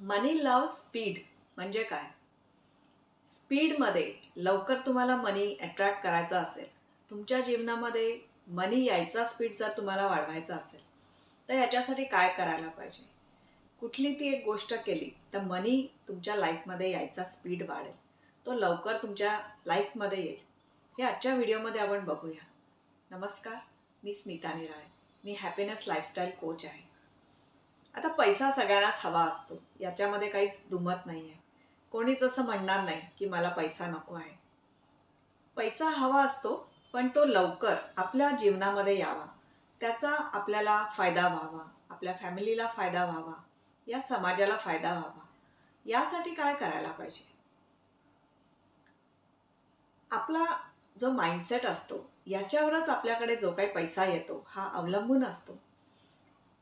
मनी love speed म्हणजे काय? स्पीडमध्ये लवकर तुम्हाला मनी अट्रॅक्ट करायचा असेल, तुमच्या जीवनामध्ये मनी यायचा स्पीड जर तुम्हाला वाढवायचा असेल, तर याच्यासाठी काय करायला पाहिजे? कुठली ती एक गोष्ट केली तर मनी तुमच्या लाईफमध्ये यायचा स्पीड वाढेल. तो लवकर तुमच्या लाईफमध्ये येईल. हे आजच्या व्हिडिओमध्ये आपण बघूया. नमस्कार, मी स्मिता निराळे. मी हॅपीनेस लाईफस्टाईल कोच आहे. आता पैसा सगळ्यांनाच हवा असतो, याच्यामध्ये काहीच दुमत नाही आहे. कोणीच असं म्हणणार नाही की मला पैसा नको आहे. पैसा हवा असतो, पण तो लवकर आपल्या जीवनामध्ये यावा, त्याचा आपल्याला फायदा व्हावा, आपल्या फॅमिलीला फायदा व्हावा, या समाजाला फायदा व्हावा. यासाठी काय करायला पाहिजे? आपला जो माइंडसेट असतो याच्यावरच आपल्याकडे जो काही पैसा येतो हा अवलंबून असतो.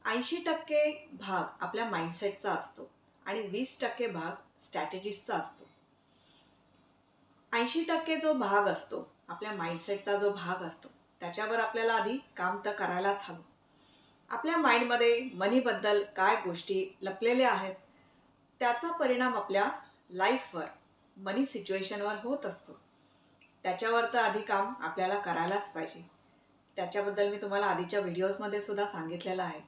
80% भाग आपल्या माइंडसेटचा असतो आणि 20% भाग स्ट्रॅटेजिस्टचा असतो. 80% जो भाग असतो, आपल्या माइंडसेटचा जो भाग असतो, त्याच्यावर आपल्याला आधी काम तर करायलाच हवं. आपल्या माइंडमध्ये मनीबद्दल काय गोष्टी लपलेल्या आहेत, त्याचा परिणाम आपल्या लाईफवर, मनी सिच्युएशनवर होत असतो. त्याच्यावर तर आधी काम आपल्याला करायलाच पाहिजे. त्याच्याबद्दल मी तुम्हाला आधीच्या व्हिडिओजमध्ये सुद्धा सांगितलेलं आहे.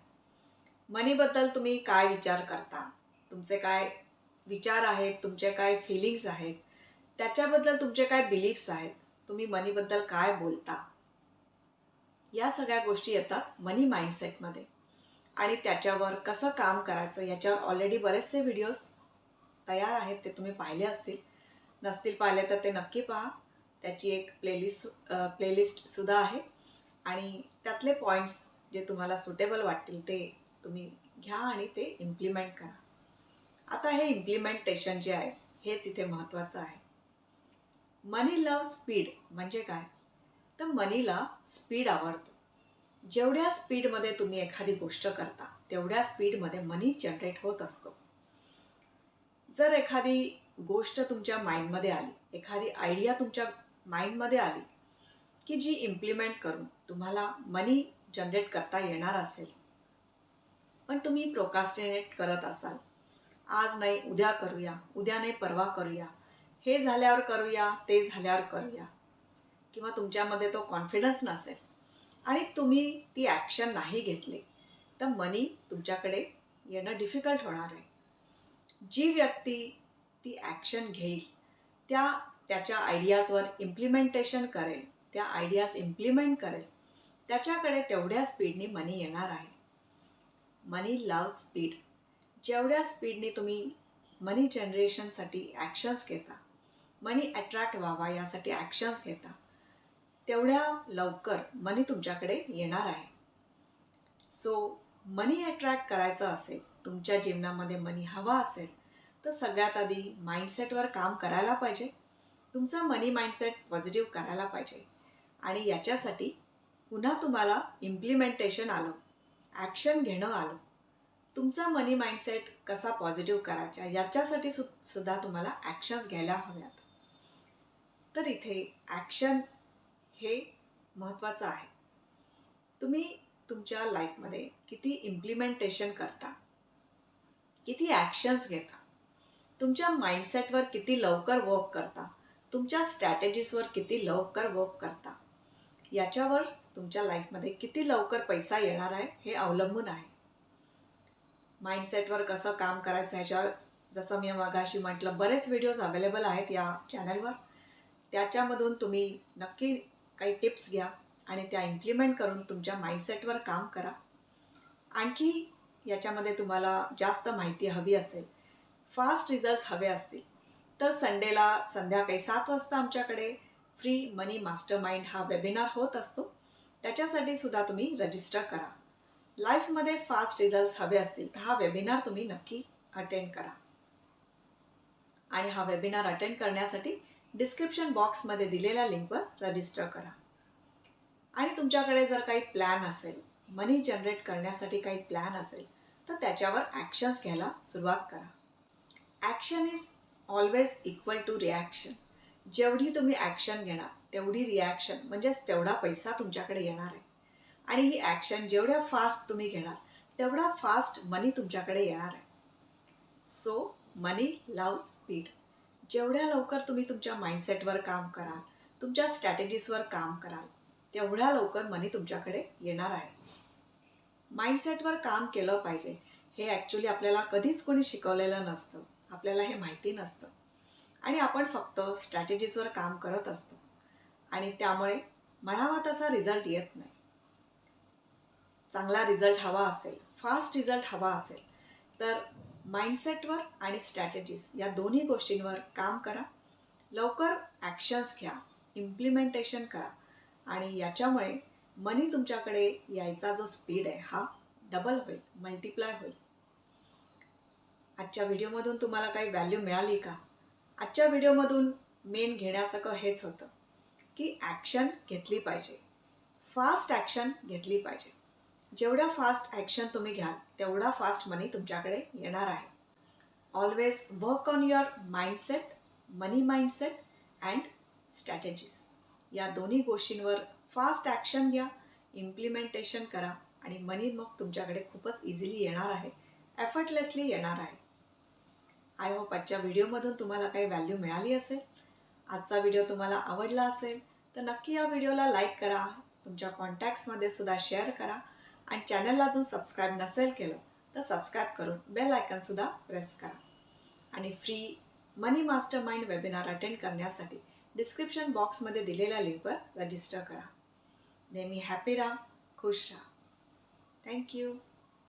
मनीबद्दल तुम्ही काय विचार करता, तुमचे काय विचार आहेत, तुमचे काय फिलिंग्स आहेत, त्याच्याबद्दल तुमचे काय बिलीफ्स आहेत, तुम्ही मनीबद्दल काय बोलता, या सगळ्या गोष्टी येतात मनी माइंडसेटमध्ये. आणि त्याच्यावर कसं काम करायचं याच्यावर ऑलरेडी बरेचसे व्हिडिओज तयार आहेत, ते तुम्ही पाहिले असतील. नसतील पाहिले तर ते नक्की पहा. त्याची एक प्लेलिस्टसुद्धा आहे आणि त्यातले पॉईंट्स जे तुम्हाला सुटेबल वाटतील ते तुम्ही घ्या आणि ते इम्प्लिमेंट करा. आता हे इम्प्लिमेंटेशन जे आहे हेच इथे महत्त्वाचं आहे. मनी लव्ह स्पीड म्हणजे काय? तर मनीला स्पीड आवडतो. जेवढ्या स्पीडमध्ये तुम्ही एखादी गोष्ट करता तेवढ्या स्पीडमध्ये मनी जनरेट होत असतो. जर एखादी गोष्ट तुमच्या माइंडमध्ये आली, एखादी आयडिया तुमच्या माइंडमध्ये आली की जी इम्प्लिमेंट करून तुम्हाला मनी जनरेट करता येणार असेल, पण तुम्ही प्रोकास्टिनेट करत असाल, आज नाही उद्या करूया, उद्या नाही परवा करूया, हे झाल्यावर करूया, ते झाल्यावर करूया, किंवा तुमच्यामध्ये तो कॉन्फिडन्स नसेल आणि तुम्ही ती ॲक्शन नाही घेतली, तर मनी तुमच्याकडे येणं डिफिकल्ट होणार आहे. जी व्यक्ती ती ॲक्शन घेईल, त्याच्या आयडियाजवर इम्प्लिमेंटेशन करेल, त्या आयडियाज इम्प्लिमेंट करेल, त्याच्याकडे तेवढ्या स्पीडनी मनी येणार आहे. मनी लव्ह स्पीड. जेवढ्या स्पीडने तुम्ही मनी जनरेशनसाठी ॲक्शन्स घेता, मनी अट्रॅक्ट व्हावा यासाठी ॲक्शन्स घेता, तेवढ्या लवकर मनी तुमच्याकडे येणार आहे. सो मनी अट्रॅक्ट करायचं असेल, तुमच्या जीवनामध्ये मनी हवा असेल, तर सगळ्यात आधी माइंडसेटवर काम करायला पाहिजे. तुमचा मनी माइंडसेट पॉझिटिव्ह करायला पाहिजे आणि याच्यासाठी पुन्हा तुम्हाला इम्प्लिमेंटेशन आलं, ॲक्शन घेणं आलं. तुमचा मनी माइंडसेट कसा पॉझिटिव्ह करायचा याच्यासाठी सुद्धा तुम्हाला ॲक्शन्स घ्यायला हव्यात. तर इथे ॲक्शन हे महत्त्वाचं आहे. तुम्ही तुमच्या लाईफमध्ये किती इम्प्लिमेंटेशन करता, किती ॲक्शन्स घेता, तुमच्या माइंडसेटवर किती लवकर वर्क करता, तुमच्या स्ट्रॅटेजीजवर किती लवकर वर्क करता, याच्यावर तुमच्या लाईफमध्ये किती लवकर पैसा येणार आहे हे अवलंबून आहे. माइंडसेटवर कसं काम करायचं ह्याच्यावर जसं मी मगाशी म्हटलं, बरेच व्हिडिओज अवेलेबल आहेत या चॅनलवर. त्याच्यामधून तुम्ही नक्की काही टिप्स घ्या आणि त्या इम्प्लिमेंट करून तुमच्या माइंडसेटवर काम करा. आणखी याच्यामध्ये तुम्हाला जास्त माहिती हवी असेल, फास्ट रिझल्ट्स हवे असतील, तर संडेला संध्याकाळी 7 वाजता आमच्याकडे फ्री मनी मास्टरमाइंड हा वेबिनार होत असतो. त्याच्यासाठी सुद्धा तुम्ही रजिस्टर करा. लाईफमध्ये फास्ट रिझल्ट्स हवे असतील तर हा वेबिनार तुम्ही नक्की अटेंड करा. आणि हा वेबिनार अटेंड करण्यासाठी डिस्क्रिप्शन बॉक्समध्ये दिलेल्या लिंकवर रजिस्टर करा. आणि तुमच्याकडे जर काही प्लॅन असेल, मनी जनरेट करण्यासाठी काही प्लॅन असेल, तर त्याच्यावर ॲक्शन्स घ्यायला सुरुवात करा. Action is always equal to reaction. जेवढी तुम्ही ॲक्शन घेणार तेवढी रिॲक्शन म्हणजेच तेवढा पैसा तुमच्याकडे येणार आहे. आणि ही ॲक्शन जेवढ्या फास्ट तुम्ही घेणार तेवढा फास्ट मनी तुमच्याकडे येणार आहे. सो मनी लव्ह स्पीड. जेवढ्या लवकर तुम्ही तुमच्या माइंडसेटवर काम कराल, तुमच्या स्ट्रॅटेजीजवर काम कराल, तेवढ्या लवकर मनी तुमच्याकडे येणार आहे. माइंडसेटवर काम केलं पाहिजे हे ॲक्च्युली आपल्याला कधीच कोणी शिकवलेलं नसतं. आपल्याला हे माहिती नसतं आणि आपण फक्त स्ट्रॅटेजीजवर काम करत असतो आणि त्यामुळे म्हणावा तसा रिझल्ट येत नाही. चांगला रिझल्ट हवा असेल, फास्ट रिझल्ट हवा असेल तर माइंडसेटवर आणि स्ट्रॅटेजीज या दोन्ही गोष्टींवर काम करा. लवकर ॲक्शन्स घ्या, इम्प्लिमेंटेशन करा आणि याच्यामुळे मनी तुमच्याकडे यायचा जो स्पीड आहे हा डबल होईल, मल्टिप्लाय होईल. आजच्या व्हिडिओमधून तुम्हाला काही व्हॅल्यू मिळाली का? आजच्या व्हिडिओमधून मेन घेण्यासारखं हेच होतं की ॲक्शन घेतली पाहिजे, फास्ट ॲक्शन घेतली पाहिजे. जेवढ्या फास्ट ॲक्शन तुम्ही घ्याल तेवढा फास्ट मनी तुमच्याकडे येणार आहे. Always work on your mindset, money mindset and strategies. या दोन्ही गोष्टींवर फास्ट ॲक्शन घ्या, इम्प्लिमेंटेशन करा आणि मनी मग तुमच्याकडे खूपच इझिली येणार आहे, एफर्टलेसली येणार आहे. आय होप आजच्या व्हिडिओमधून तुम्हाला काही व्हॅल्यू मिळाली असेल. आजचा व्हिडिओ तुम्हाला आवडला असेल तर नक्की या व्हिडिओला लाईक करा, तुमच्या कॉन्टॅक्ट्समध्ये सुद्धा शेअर करा आणि चॅनलला अजून सबस्क्राईब नसेल केलं तर सबस्क्राईब करून बेल आयकॉनसुद्धा प्रेस करा. आणि फ्री मनी मास्टर माइंड वेबिनार अटेंड करण्यासाठी डिस्क्रिप्शन बॉक्समध्ये दिलेल्या लिंकवर रजिस्टर करा. नेहमी हॅपी राहा, खुश राहा. थँक्यू.